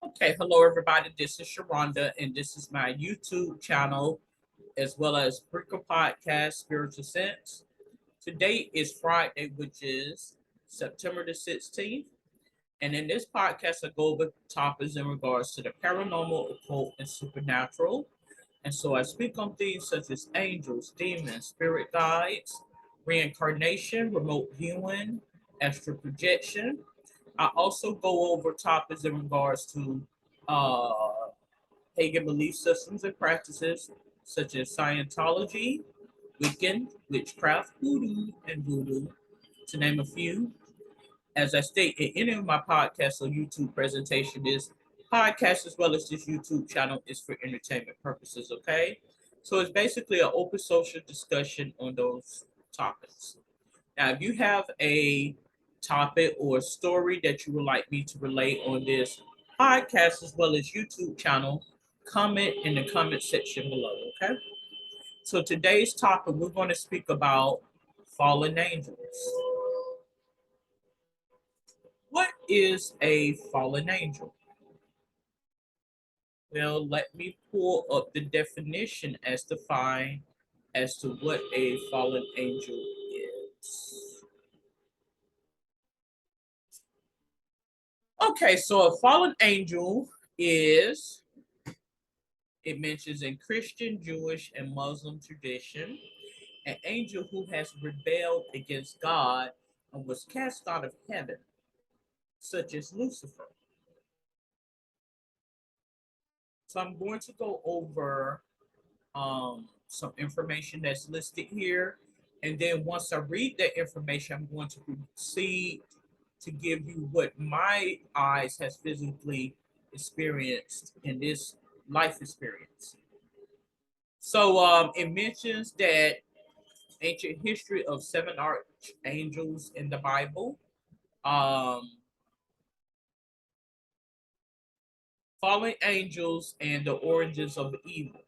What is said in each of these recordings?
Okay, hello everybody. This is Sharonda, and this is my YouTube channel as well as Bricker Podcast Spiritual Sense. Today is Friday, which is September the 16th. And in this podcast, I go over topics in regards to the paranormal, occult, and supernatural. And so I speak on themes such as angels, demons, spirit guides, reincarnation, remote viewing, astral projection. I also go over topics in regards to uh, pagan belief systems and practices such as Scientology, Wiccan, witchcraft, voodoo, to name a few. As I state in any of my podcasts or YouTube presentation, this podcast as well as this YouTube channel is for entertainment purposes, okay? So it's basically an open social discussion on those topics. Now, if you have a topic or a story that you would like me to relate on this podcast as well as YouTube channel, comment in the comment section below, okay? So today's topic, we're going to speak about fallen angels. What is a fallen angel? Well, let me pull up the definition as defined as to what a fallen angel is. Okay, so a fallen angel is, it mentions in Christian, Jewish, and Muslim tradition, an angel who has rebelled against God and was cast out of heaven, such as Lucifer. So I'm going to go over some information that's listed here. And then once I read that information, I'm going to proceed to give you what my eyes has physically experienced in this life experience. So it mentions that ancient history of seven archangels in the Bible. Um, Fallen angels and the origins of evil.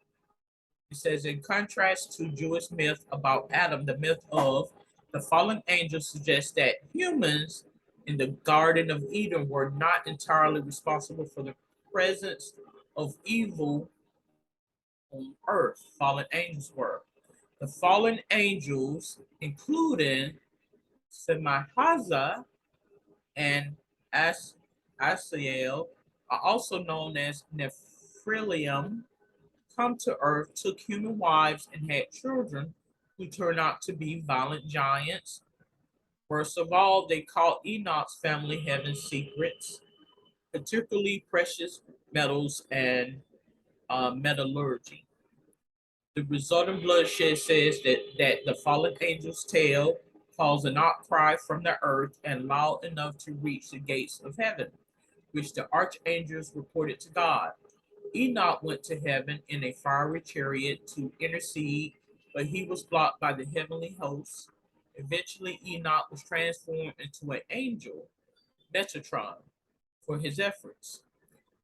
It says, in contrast to Jewish myth about Adam, the myth of the fallen angels suggests that humans in the Garden of Eden were not entirely responsible for the presence of evil on earth. Fallen angels were. The fallen angels, including Semahaza and As- Asiel, are also known as Nephilim, come to Earth, took human wives, and had children who turned out to be violent giants. Worst of all, they caught Enoch's family heaven's secrets, particularly precious metals and metallurgy. The resulting bloodshed says that the fallen angel's tail caused an outcry from the earth and loud enough to reach the gates of heaven, which the archangels reported to God. Enoch went to heaven in a fiery chariot to intercede, but he was blocked by the heavenly hosts. Eventually, Enoch was transformed into an angel, Metatron, for his efforts.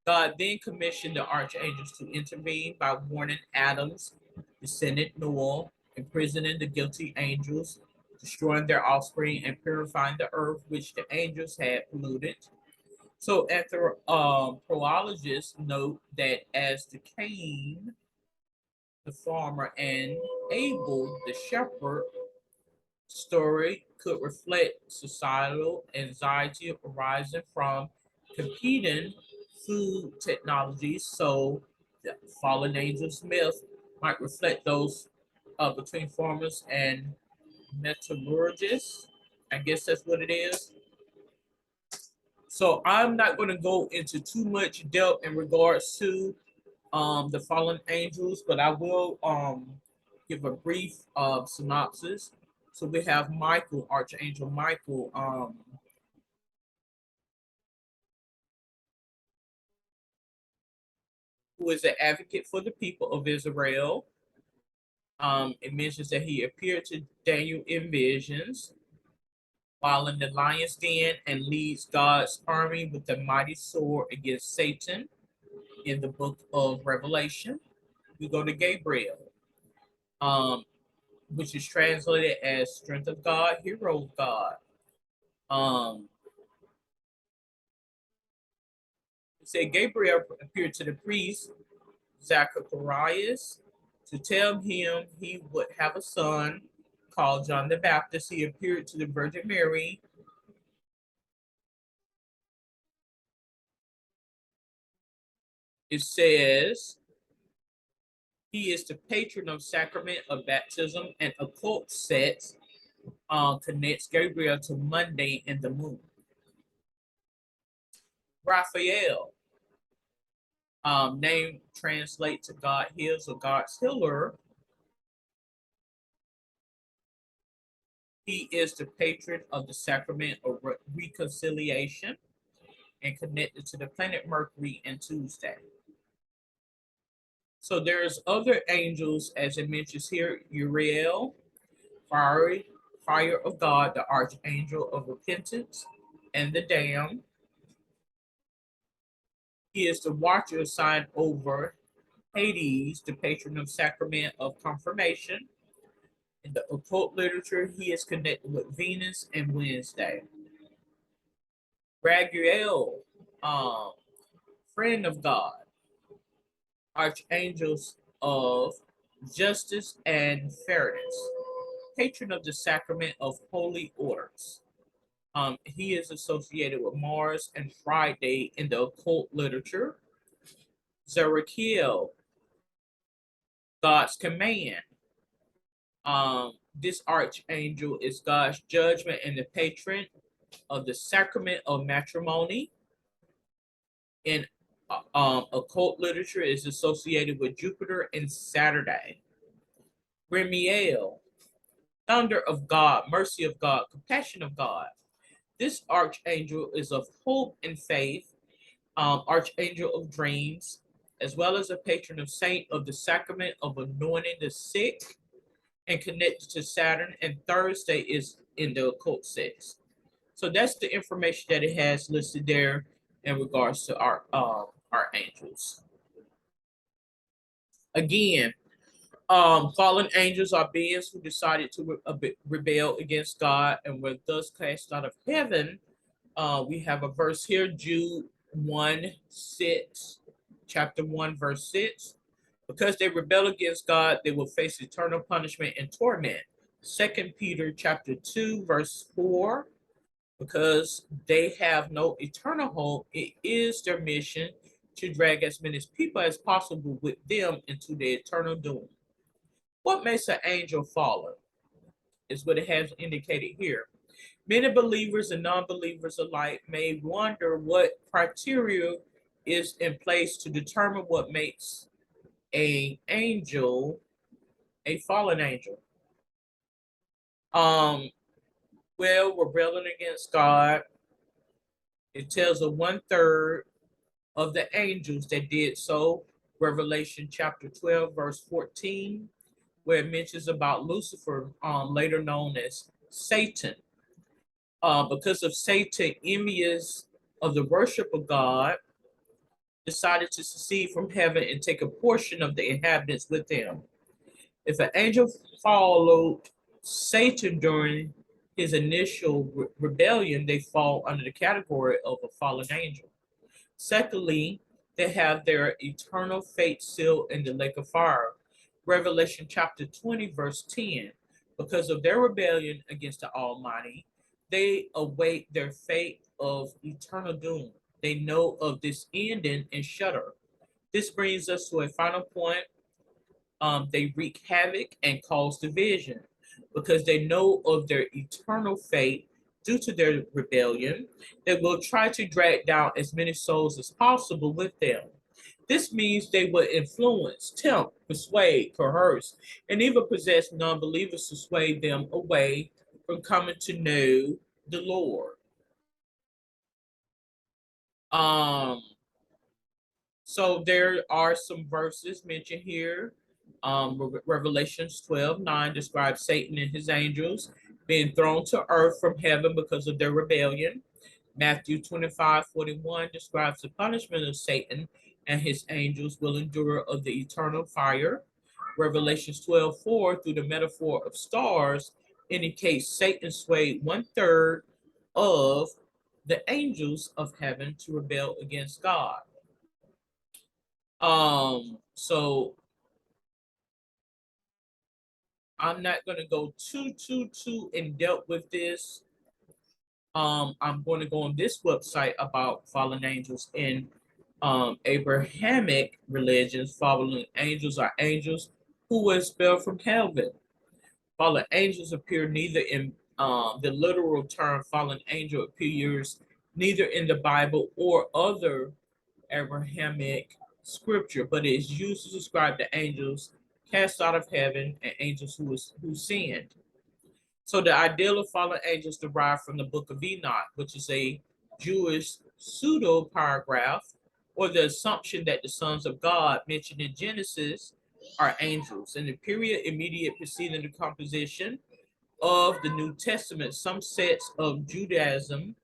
God then commissioned the archangels to intervene by warning Adam's descendant Noah, imprisoning the guilty angels, destroying their offspring, and purifying the earth which the angels had polluted. So anthropologists note that as the Cain, the farmer, and Abel, the shepherd, story could reflect societal anxiety arising from competing food technologies. So the fallen angels myth might reflect those between farmers and metallurgists. I guess that's what it is. So I'm not going to go into too much depth in regards to the fallen angels, but I will give a brief synopsis. So we have Michael, Archangel Michael, who is an advocate for the people of Israel. It mentions that he appeared to Daniel in visions while in the lion's den and leads God's army with a mighty sword against Satan in the book of Revelation. We go to Gabriel, um, which is translated as strength of God, hero of God. Um, It said Gabriel appeared to the priest Zacharias to tell him he would have a son called John the Baptist. He appeared to the Virgin Mary. It says he is the patron of sacrament of baptism, and occult sets connects Gabriel to Monday and the moon. Raphael, name translates to God heals or God's healer. He is the patron of the sacrament of reconciliation and connected to the planet Mercury and Tuesday. So there's other angels, as it mentions here, Uriel, fire of God, the archangel of repentance, and the damned. He is the watcher assigned over Hades, the patron of sacrament of confirmation. In the occult literature, he is connected with Venus and Wednesday. Raguel, friend of God, archangels of justice and fairness, patron of the sacrament of holy orders. He is associated with Mars and Friday in the occult literature. Zerachiel, God's command. This archangel is God's judgment and the patron of the sacrament of matrimony. In occult literature is associated with Jupiter and Saturday. Remiel, thunder of God, mercy of God, compassion of God. This archangel is of hope and faith, archangel of dreams, as well as a patron of saint of the sacrament of anointing the sick, and connected to Saturn, and Thursday is in the occult six. So that's the information that it has listed there in regards to our angels. Again, fallen angels are beings who decided to rebel against God and were thus cast out of heaven. We have a verse here, Jude 1:6, chapter 1, verse 6. Because they rebel against God, they will face eternal punishment and torment. 2 Peter chapter 2, verse 4. Because they have no eternal hope, it is their mission to drag as many people as possible with them into the eternal doom. What makes an angel fallen is what it has indicated here. Many believers and non-believers alike may wonder what criteria is in place to determine what makes an angel a fallen angel. Well, rebelling against God, it tells of 1/3 of the angels that did so. Revelation chapter 12, verse 14, where it mentions about Lucifer, later known as Satan. Because of Satan, envious of the worship of God, decided to secede from heaven and take a portion of the inhabitants with him. If an angel followed Satan during his initial rebellion, they fall under the category of a fallen angel. Secondly, they have their eternal fate sealed in the lake of fire. Revelation chapter 20, verse 10. Because of their rebellion against the Almighty, they await their fate of eternal doom. They know of this ending and shudder. This brings us to a final point. They wreak havoc and cause division because they know of their eternal fate due to their rebellion. They will try to drag down as many souls as possible with them. This means they will influence, tempt, persuade, coerce, and even possess non-believers to sway them away from coming to know the Lord. Um, so there are some verses mentioned here. Revelations 12:9 describes Satan and his angels being thrown to earth from heaven because of their rebellion. Matthew 25:41 describes the punishment of Satan and his angels will endure of the eternal fire. Revelations 12:4 through the metaphor of stars indicates Satan swayed 1/3 of the angels of heaven to rebel against God. So I'm not going to go too in depth with this. I'm going to go on this website about fallen angels in Abrahamic religions. Fallen angels are angels who were expelled from heaven. Fallen angels appear neither in the literal term fallen angel appears neither in the Bible or other Abrahamic scripture, but it is used to describe the angels cast out of heaven and angels who sinned. So the ideal of fallen angels derived from the book of Enoch, which is a Jewish pseudo paragraph, or the assumption that the sons of God mentioned in Genesis are angels. In the period immediate preceding the composition of the New Testament, some sects of Judaism,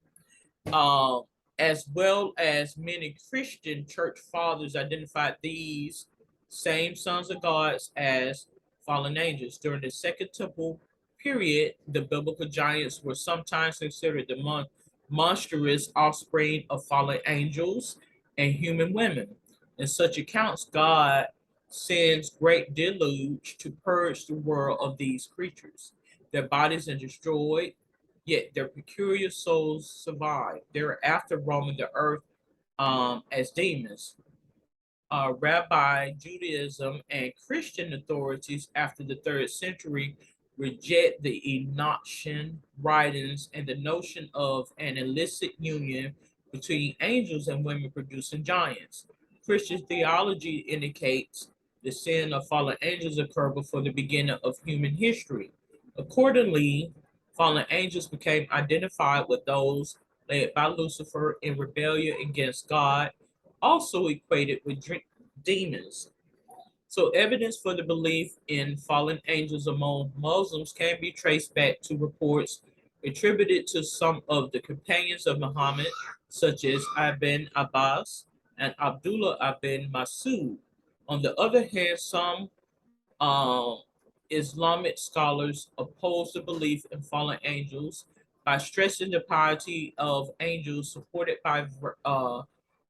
uh, as well as many Christian church fathers, identified these same sons of God as fallen angels. During the Second Temple period, the biblical giants were sometimes considered the monstrous offspring of fallen angels and human women. In such accounts, God sends great deluge to purge the world of these creatures. Their bodies are destroyed, yet their peculiar souls survive. They're after roaming the earth as demons. Rabbi Judaism and Christian authorities after the third century reject the Enochian writings and the notion of an illicit union between angels and women producing giants. Christian theology indicates the sin of fallen angels occurred before the beginning of human history. Accordingly, fallen angels became identified with those led by Lucifer in rebellion against God, also equated with demons. So, evidence for the belief in fallen angels among Muslims can be traced back to reports attributed to some of the companions of Muhammad, such as Ibn Abbas and Abdullah ibn Masud. On the other hand, some um, Islamic scholars oppose the belief in fallen angels by stressing the piety of angels supported by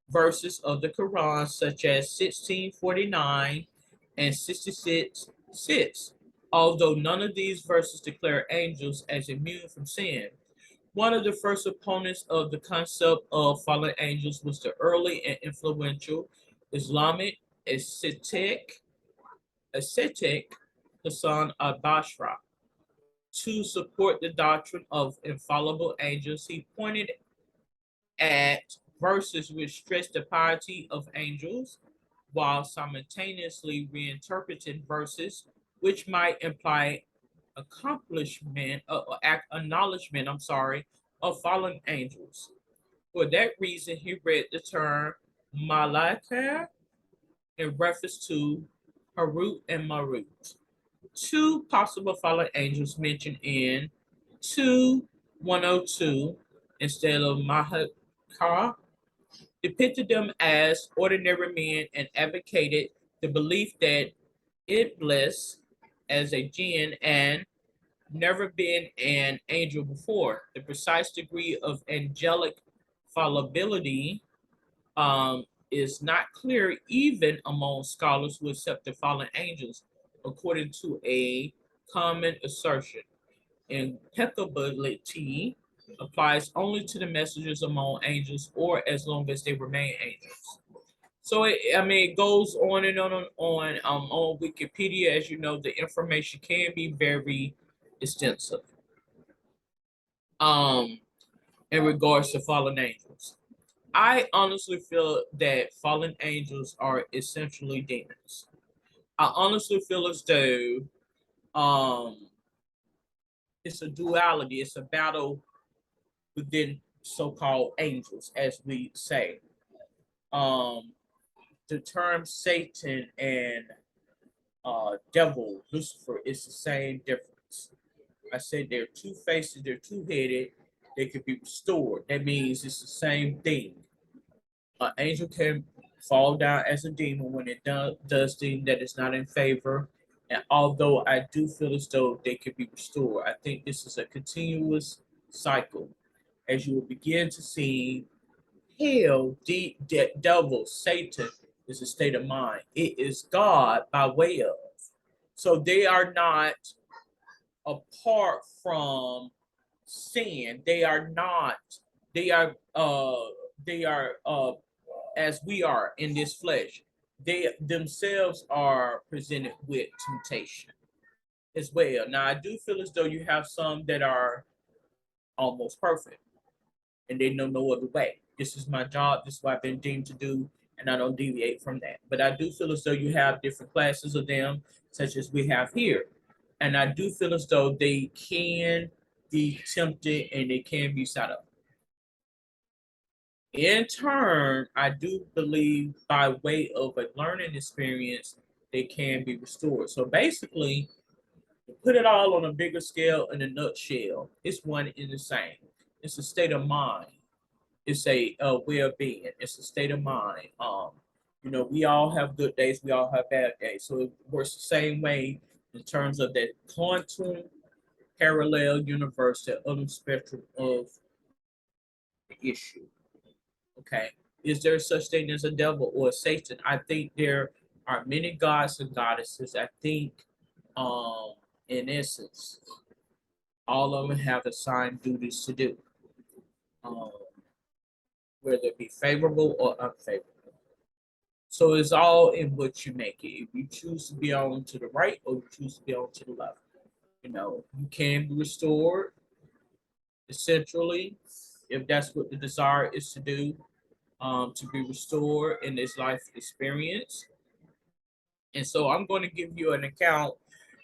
verses of the Quran, such as 1649 and 66:6. Although none of these verses declare angels as immune from sin. One of the first opponents of the concept of fallen angels was the early and influential Islamic ascetic Hassan al-Basra. To support the doctrine of infallible angels, he pointed at verses which stress the piety of angels while simultaneously reinterpreting verses which might imply acknowledgement, of fallen angels. For that reason, he read the term Malaika in reference to Harut and Marut, two possible fallen angels mentioned in 2102 instead of Mahakar, depicted them as ordinary men and advocated the belief that Iblis, as a jinn and never been an angel before. The precise degree of angelic fallibility is not clear even among scholars who accept the fallen angels, according to a common assertion. Impeccability applies only to the messengers among angels or as long as they remain angels. So it goes on and on Wikipedia. As you know, the information can be very extensive um in regards to fallen angels. I honestly feel that fallen angels are essentially demons. I honestly feel as though um it's a duality, it's a battle within so-called angels, as we say. Um the term Satan and devil, Lucifer, is the same difference. I said they're two faces, they're two headed, they could be restored. That means it's the same thing. An angel can fall down as a demon when it does things that is not in favor. And although I do feel as though they could be restored, I think this is a continuous cycle. As you will begin to see hell, devil, Satan It's a state of mind. It is God by way of. So they are not apart from sin. They are not. They are. They are. As we are in this flesh. They themselves are presented with temptation as well. Now I do feel as though you have some that are almost perfect and they know no other way. This is my job. This is what I've been deemed to do, and I don't deviate from that. But I do feel as though you have different classes of them, such as we have here. And I do feel as though they can be tempted and they can be set up. In turn, I do believe by way of a learning experience, they can be restored. So basically, to put it all on a bigger scale in a nutshell, it's one in the same. It's a state of mind. It's a well-being. It's a state of mind. We all have good days. We all have bad days. So it works the same way in terms of that quantum parallel universe, the other spectrum of the issue. Okay. Is there such thing as a devil or a Satan? I think there are many gods and goddesses. I think, in essence, all of them have assigned duties to do, um, whether it be favorable or unfavorable. So it's all in what you make it. If you choose to be on to the right or you choose to be on to the left, you can be restored essentially if that's what the desire is to do, to be restored in this life experience. And so I'm going to give you an account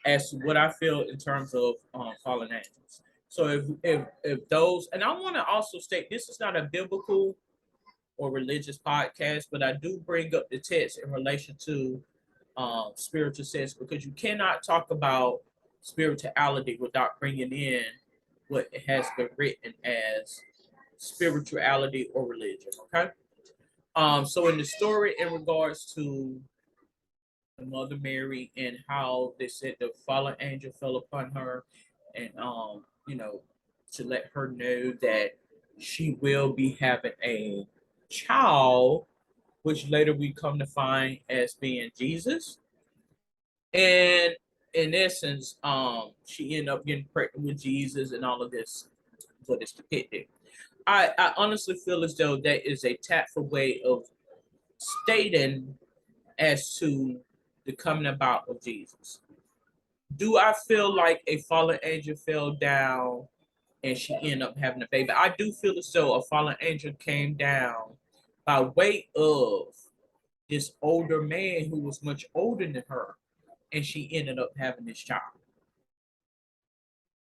as to what I feel in terms of fallen angels. So if those, and I want to also state this is not a biblical or religious podcast, but I do bring up the text in relation to spiritual sense because you cannot talk about spirituality without bringing in what has been written as spirituality or religion. Okay. So in the story in regards to the Mother Mary and how they said the fallen angel fell upon her, and to let her know that she will be having a child, which later we come to find as being Jesus. And in essence, she ended up getting pregnant with Jesus and all of this, what is depicted. I honestly feel as though that is a tactful way of stating as to the coming about of Jesus. Do I feel like a fallen angel fell down and she ended up having a baby? I do feel as though a fallen angel came down by way of this older man who was much older than her, and she ended up having this child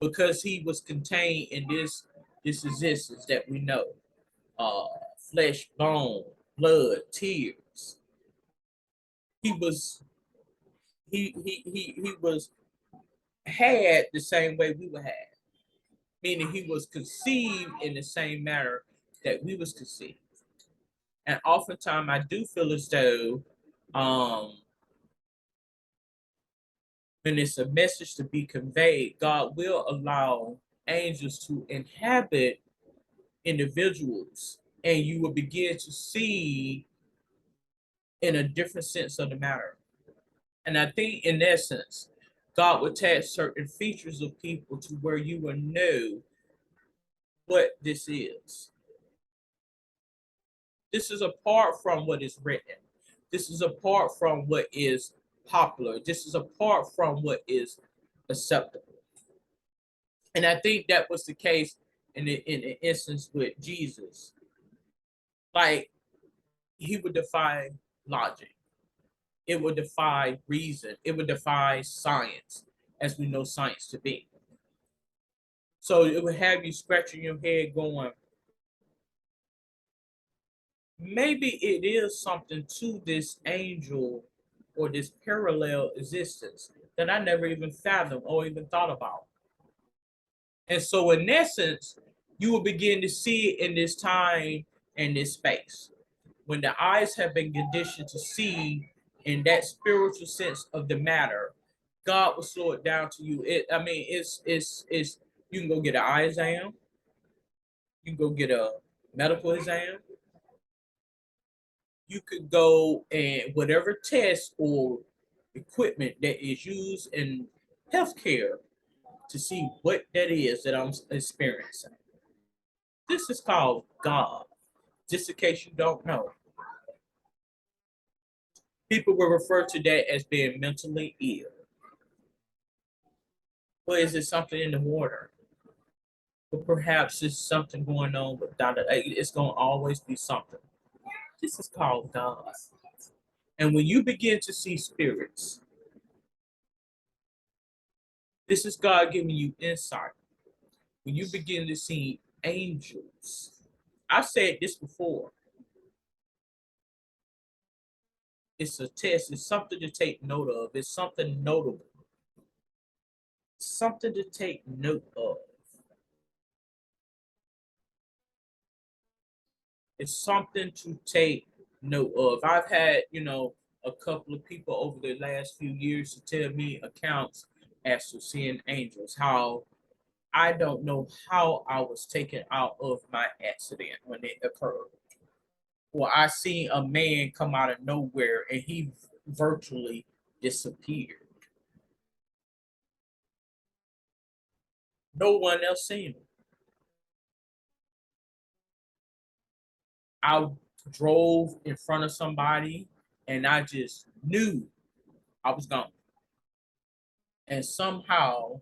because he was contained in this existence that we know, uh, flesh, bone, blood, tears. He was he was had the same way we were had, meaning he was conceived in the same manner that we was conceived. And oftentimes I do feel as though when it's a message to be conveyed, God will allow angels to inhabit individuals, and you will begin to see in a different sense of the matter. And I think, in essence, God will attach certain features of people to where you will know what this is. This is apart from what is written. This is apart from what is popular. This is apart from what is acceptable. And I think that was the case in the instance with Jesus. Like, he would defy logic. It would defy reason. It would defy science, as we know science to be. So it would have you scratching your head going, maybe it is something to this angel or this parallel existence that I never even fathomed or even thought about. And so, in essence, you will begin to see it in this time and this space. When the eyes have been conditioned to see in that spiritual sense of the matter, God will slow it down to you. It's you can go get an eye exam, you can go get a medical exam, you could go and whatever test or equipment that is used in healthcare to see what that is that I'm experiencing. This is called God. Just in case you don't know, people will refer to that as being mentally ill. Or is it something in the water? Or perhaps it's something going on with Dr. It's going to always be something. This is called God. And when you begin to see spirits, this is God giving you insight. When you begin to see angels, I've said this before. It's a test. It's something to take note of. It's something notable. Something to take note of. It's something to take note of. I've had, a couple of people over the last few years to tell me accounts as to seeing angels, how I don't know how I was taken out of my accident when it occurred. Well, I seen a man come out of nowhere and he virtually disappeared. No one else seen him. I drove in front of somebody and I just knew I was gone. And somehow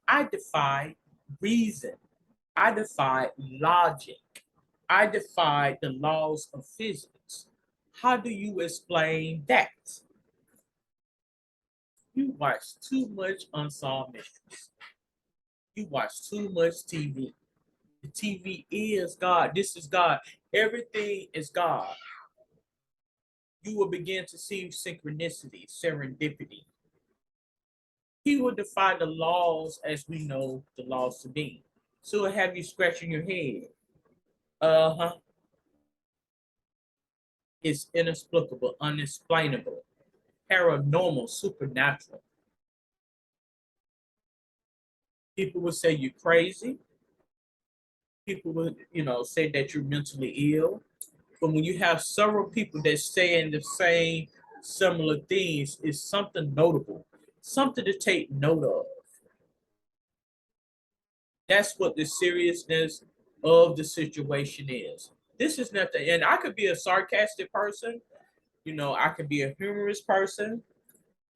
I defied reason. I defied logic. I defied the laws of physics. How do you explain that? You watch too much unsolved mysteries. You watch too much TV. The TV is God. This is God. Everything is God. You will begin to see synchronicity, serendipity. He will defy the laws as we know the laws to be. So it'll have you scratching your head. Uh-huh. It's inexplicable, unexplainable, paranormal, supernatural. People will say you're crazy. People will, say that you're mentally ill. But when you have several people that saying the same similar things, it's something notable, something to take note of. That's what the seriousness of the situation is. This is nothing, and I could be a sarcastic person, I could be a humorous person,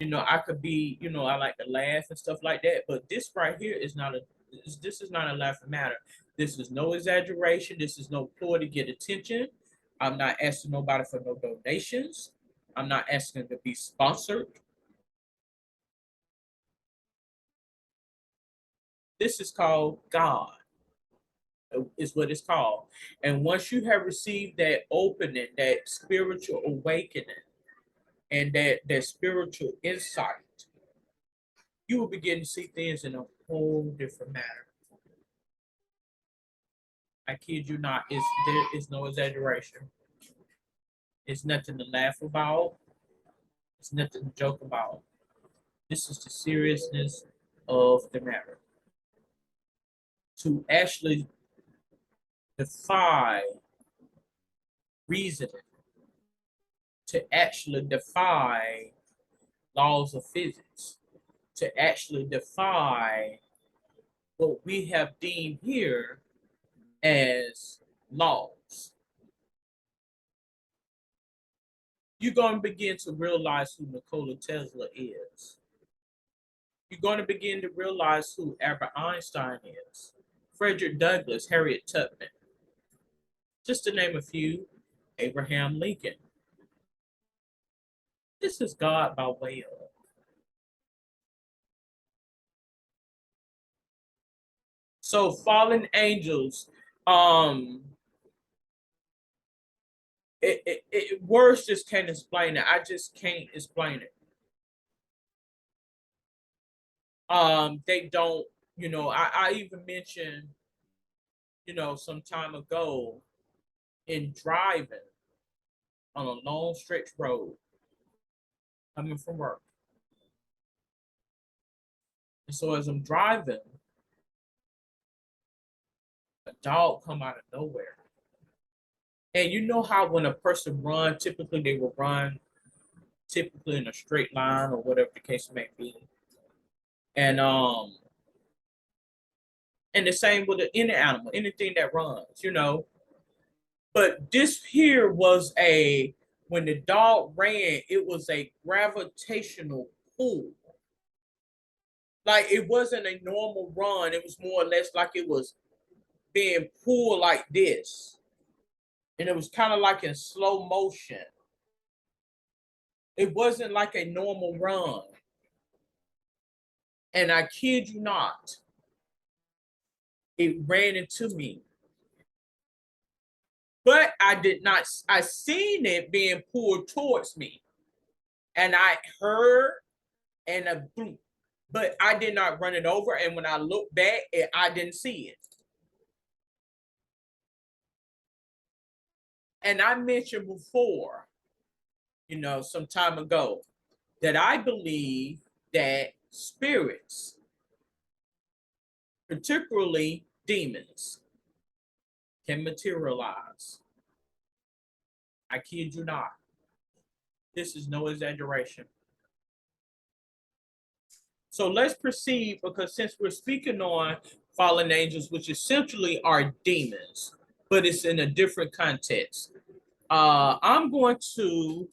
I could be, I like to laugh and stuff like that. But this right here is not a this is not a laughing matter. This is no exaggeration. This is no ploy to get attention. I'm not asking nobody for no donations. I'm not asking to be sponsored. This is called God, is what it's called. And once you have received that opening, that spiritual awakening, and that spiritual insight, you will begin to see things in a whole different manner. I kid you not, there is no exaggeration. It's nothing to laugh about. It's nothing to joke about. This is the seriousness of the matter. To actually defy reasoning, to actually defy laws of physics, to actually defy what we have deemed here as laws. You're going to begin to realize who Nikola Tesla is. You're going to begin to realize who Albert Einstein is, Frederick Douglass, Harriet Tubman, just to name a few, Abraham Lincoln. This is God by way of. So fallen angels, um, words just can't explain it. I just can't explain it. They don't, I even mentioned, some time ago in driving on a long stretch road coming from work. And so as I'm driving, a dog come out of nowhere. And you know how when a person runs, typically they will run typically in a straight line or whatever the case may be. And and the same with any animal, anything that runs, you know. But this here was a when the dog ran, it was a gravitational pull. Like it wasn't a normal run. It was more or less like it was being pulled like this. And it was kind of like in slow motion. It wasn't like a normal run. And I kid you not, it ran into me. But I did not, I seen it being pulled towards me. And I heard and a boom. But I did not run it over. And when I looked back, I didn't see it. And I mentioned before, you know, some time ago, that I believe that spirits, particularly demons, can materialize. I kid you not. This is no exaggeration. So let's proceed because since we're speaking on fallen angels, which essentially are demons, but it's in a different context, I'm going to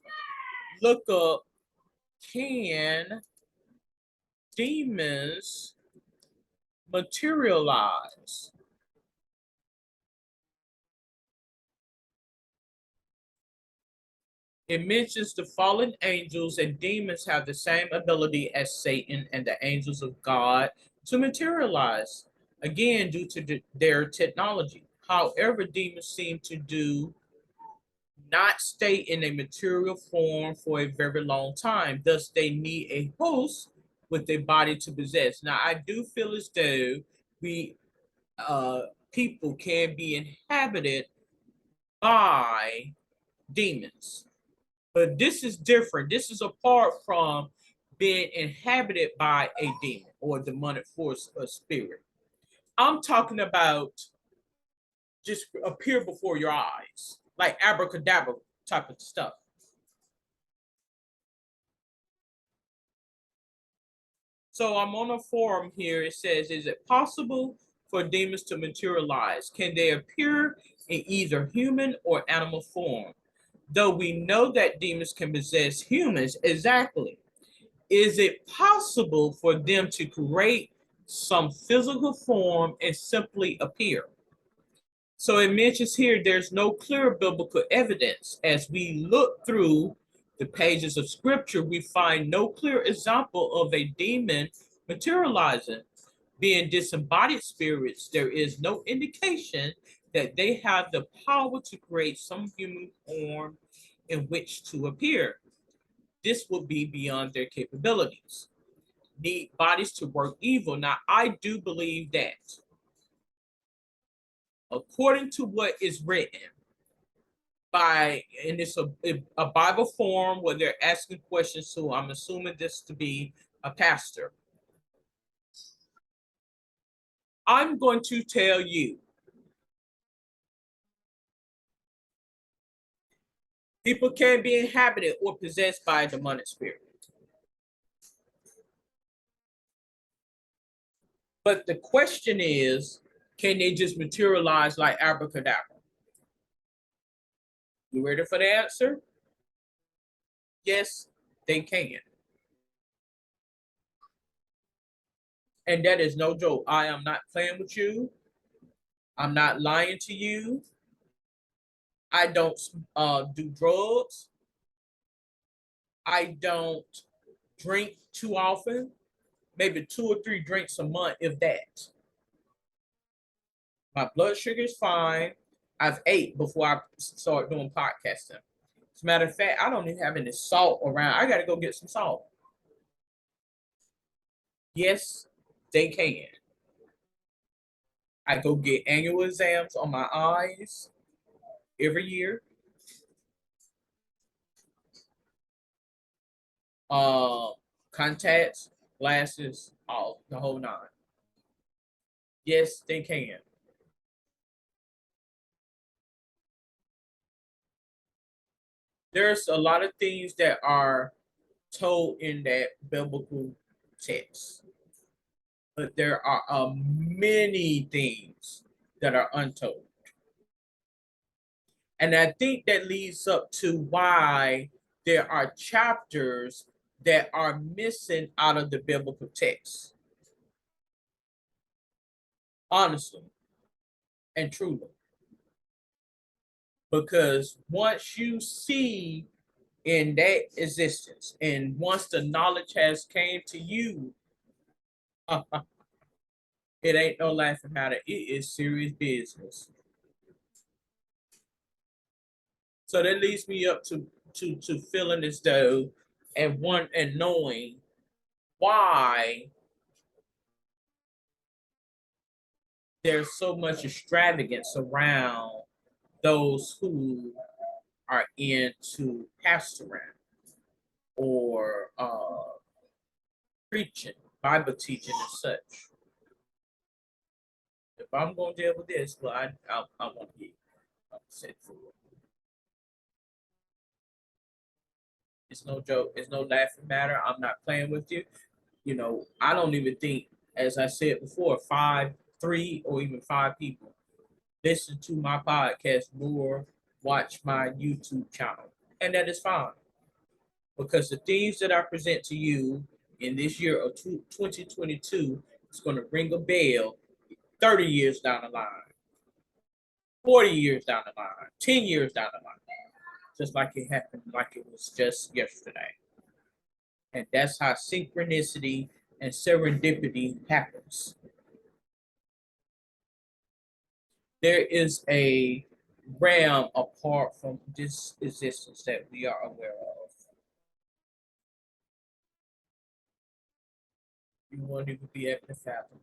look up, can demons materialize? It mentions the fallen angels and demons have the same ability as Satan and the angels of God to materialize, again, due to their technology. However, demons seem to do not stay in a material form for a very long time. Thus, they need a host with a body to possess. Now, I do feel as though we uh, people can be inhabited by demons. But this is different. This is apart from being inhabited by a demon or a demonic force or spirit. I'm talking about just appear before your eyes, like abracadabra type of stuff. So I'm on a forum here. It says, is it possible for demons to materialize? Can they appear in either human or animal form? Though we know that demons can possess humans, exactly. Is it possible for them to create some physical form and simply appear? So it mentions here there's no clear biblical evidence. As we look through the pages of scripture, we find no clear example of a demon materializing. Being disembodied spirits, there is no indication that they have the power to create some human form in which to appear. This would be beyond their capabilities. Need bodies to work evil. Now, I do believe that according to what is written, by and it's a Bible form where they're asking questions to. I'm assuming this to be a pastor. I'm going to tell you, people can be inhabited or possessed by a demonic spirit. But the question is, can they just materialize like abracadabra? You ready for the answer? Yes, they can. And that is no joke. I am not playing with you. I'm not lying to you. I don't do drugs. I don't drink too often. Maybe 2 or 3 drinks a month, if that. My blood sugar is fine. I've ate before I started doing podcasting. As a matter of fact, I don't even have any salt around. I got to go get some salt. Yes, they can. I go get annual exams on my eyes every year. Uh, Contacts, glasses, all the whole nine. Yes, they can. there's a lot of things that are told in that biblical text, but there are many things that are untold. And I think that leads up to why there are chapters that are missing out of the biblical text. Honestly and truly. Because once you see in that existence, and once the knowledge has came to you, it ain't no laughing matter. It is serious business. So that leads me up to feeling as though and knowing why there's so much extravagance around those who are into pastoring or preaching, Bible teaching, and such. If I'm going to deal with this, well, I want to get upset for it. It's no joke. It's no laughing matter. I'm not playing with you. You know, I don't even think, as I said before, 3 or even 5 people listen to my podcast or watch my YouTube channel. And that is fine. Because the things that I present to you in this year of 2022 is going to ring a bell 30 years down the line, 40 years down the line, 10 years down the line. Just like it happened, like it was just yesterday. And that's how synchronicity and serendipity happens. There is a realm apart from this existence that we are aware of. You won't even be able to fathom.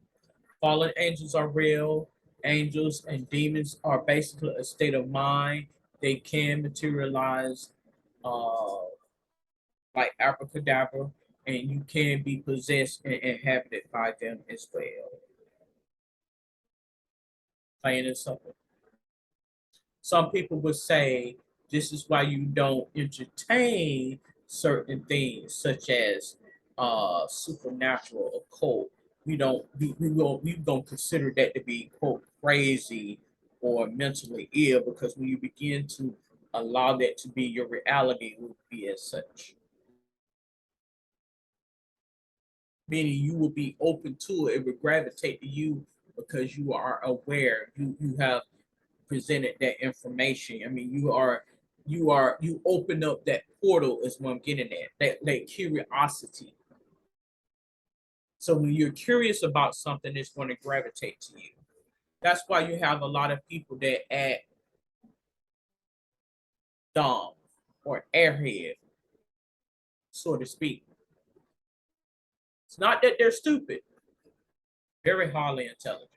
Fallen angels are real. Angels and demons are basically a state of mind. They can materialize like abracadabra, and you can be possessed and inhabited by them as well. Plain and simple. Some people would say this is why you don't entertain certain things such as supernatural, occult. We don't consider that to be quote crazy or mentally ill, because when you begin to allow that to be your reality, it will be as such. Meaning you will be open to it, it will gravitate to you because you are aware. You have presented that information. I mean, you open up that portal is what I'm getting at. That curiosity. So when you're curious about something, it's going to gravitate to you. That's why you have a lot of people that act dumb or airhead, so to speak. It's not that they're stupid, very highly intelligent.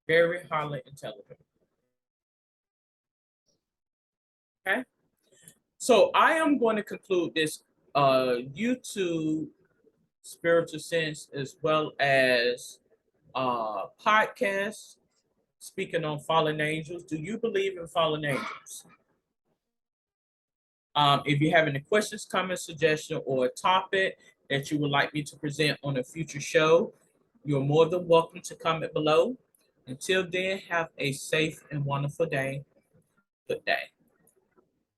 Very highly intelligent. Okay. So I am going to conclude this YouTube spiritual sense as well as podcast speaking on fallen angels. Do you believe in fallen angels? If you have any questions, comments, suggestion, or a topic that you would like me to present on a future show, you're more than welcome to comment below. Until then, have a safe and wonderful day. Good day.